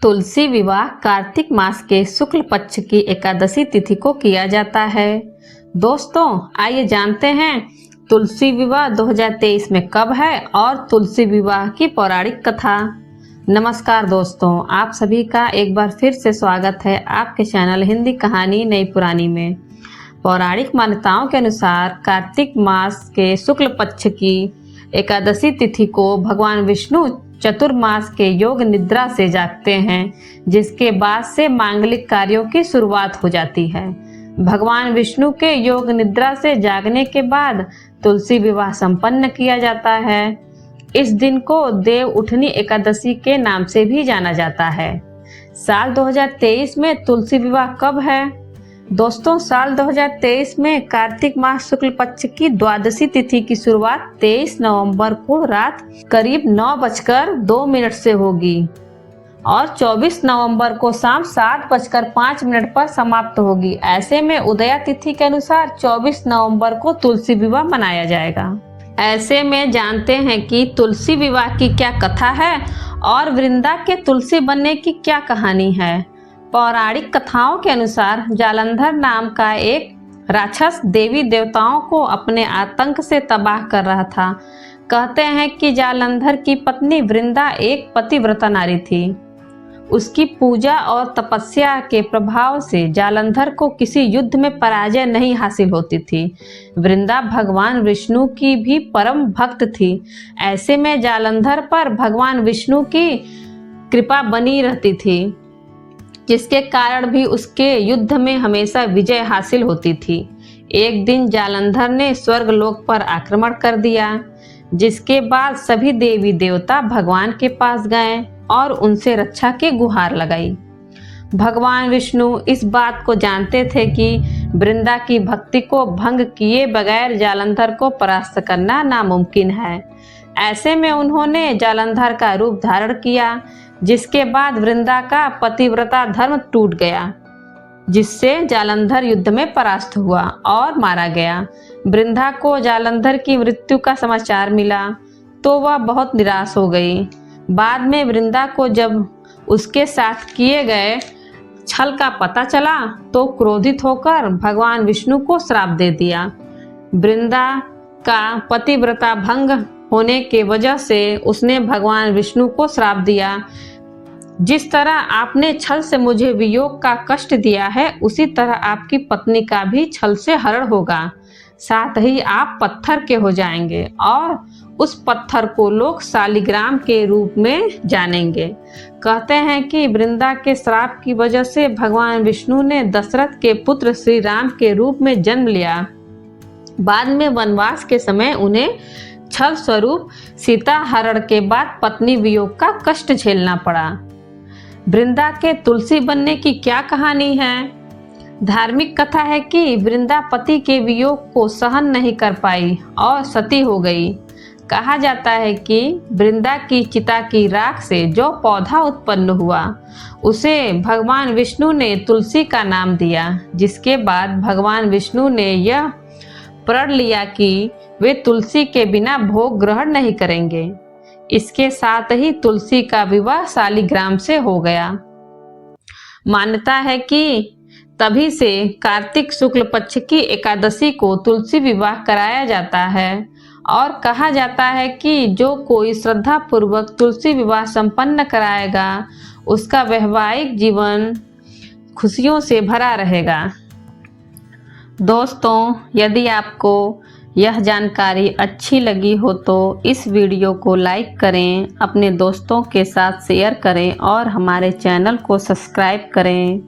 तुलसी विवाह कार्तिक मास के शुक्ल पक्ष की एकादशी तिथि को किया जाता है। दोस्तों, आइए जानते हैं तुलसी विवाह 2023 में कब है और तुलसी विवाह की पौराणिक कथा। नमस्कार दोस्तों, आप सभी का एक बार फिर से स्वागत है आपके चैनल हिंदी कहानी नई पुरानी में। पौराणिक मान्यताओं के अनुसार कार्तिक मास के शुक्ल पक्ष की एकादशी तिथि को भगवान विष्णु चतुर्मास के योग निद्रा से जागते हैं, जिसके बाद से मांगलिक कार्यों की शुरुआत हो जाती है। भगवान विष्णु के योग निद्रा से जागने के बाद तुलसी विवाह संपन्न किया जाता है। इस दिन को देव उठनी एकादशी के नाम से भी जाना जाता है। साल 2023 में तुलसी विवाह कब है? दोस्तों, साल 2023 में कार्तिक मास शुक्ल पक्ष की द्वादशी तिथि की शुरुआत 23 नवंबर को रात करीब 9:02 से होगी और 24 नवंबर को शाम 7:05 पर समाप्त होगी। ऐसे में उदया तिथि के अनुसार 24 नवंबर को तुलसी विवाह मनाया जाएगा। ऐसे में जानते हैं कि तुलसी विवाह की क्या कथा है और वृंदा के तुलसी बनने की क्या कहानी है। पौराणिक कथाओं के अनुसार जालंधर नाम का एक राक्षस देवी देवताओं को अपने आतंक से तबाह कर रहा था। कहते हैं कि जालंधर की पत्नी वृंदा एक पतिव्रता नारी थी। उसकी पूजा और तपस्या के प्रभाव से जालंधर को किसी युद्ध में पराजय नहीं हासिल होती थी। वृंदा भगवान विष्णु की भी परम भक्त थी। ऐसे में जालंधर पर भगवान विष्णु की कृपा बनी रहती थी, जिसके कारण भी उसके युद्ध में हमेशा विजय हासिल होती थी। एक दिन जालंधर ने स्वर्ग लोक पर आक्रमण कर दिया, जिसके बाद सभी देवी देवता भगवान के पास गए और उनसे रक्षा की गुहार लगाई। भगवान विष्णु इस बात को जानते थे कि वृंदा की भक्ति को भंग किए बगैर जालंधर को परास्त करना नामुमकिन है। ऐसे में उन्होंने जालंधर का रूप धारण किया, जिसके बाद वृंदा का पतिव्रता धर्म टूट गया, जिससे जालंधर युद्ध में परास्त हुआ और मारा गया। वृंदा को जालंधर की मृत्यु का समाचार मिला तो वह बहुत निराश हो गई। बाद में वृंदा को जब उसके साथ किए गए छल का पता चला तो क्रोधित होकर भगवान विष्णु को श्राप दे दिया। वृंदा का पतिव्रता भंग होने के वजह से उसने भगवान विष्णु को श्राप दिया, जिस तरह आपने छल से मुझे वियोग का कष्ट दिया है, उसी तरह आपकी पत्नी का भी छल से हरण होगा। साथ ही आप पत्थर के हो जाएंगे और उस पत्थर को लोग शालिग्राम के रूप में जानेंगे। कहते हैं कि वृंदा के श्राप की वजह से भगवान विष्णु ने दशरथ के पुत्र श्री राम के रूप में जन्म लिया। बाद में वनवास के समय उन्हें छल स्वरूप सीता हरण के बाद पत्नी वियोग का कष्ट झेलना पड़ा। वृंदा के तुलसी बनने की क्या कहानी है? धार्मिक कथा है कि वृंदा पति के वियोग को सहन नहीं कर पाई और सती हो गई। कहा जाता है कि वृंदा की चिता की राख से जो पौधा उत्पन्न हुआ, उसे भगवान विष्णु ने तुलसी का नाम दिया, जिसके बाद भगवान विष्णु ने यह प्रण लिया कि वे तुलसी के बिना भोग ग्रहण नहीं करेंगे। इसके साथ ही तुलसी का विवाह शालिग्राम से हो गया। मान्यता है कि तभी से कार्तिक शुक्ल पक्ष की एकादशी को तुलसी विवाह कराया जाता है और कहा जाता है कि जो कोई श्रद्धा पूर्वक तुलसी विवाह संपन्न कराएगा, उसका वैवाहिक जीवन खुशियों से भरा रहेगा। दोस्तों, यदि आपको यह जानकारी अच्छी लगी हो तो इस वीडियो को लाइक करें, अपने दोस्तों के साथ शेयर करें और हमारे चैनल को सब्सक्राइब करें।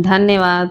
धन्यवाद।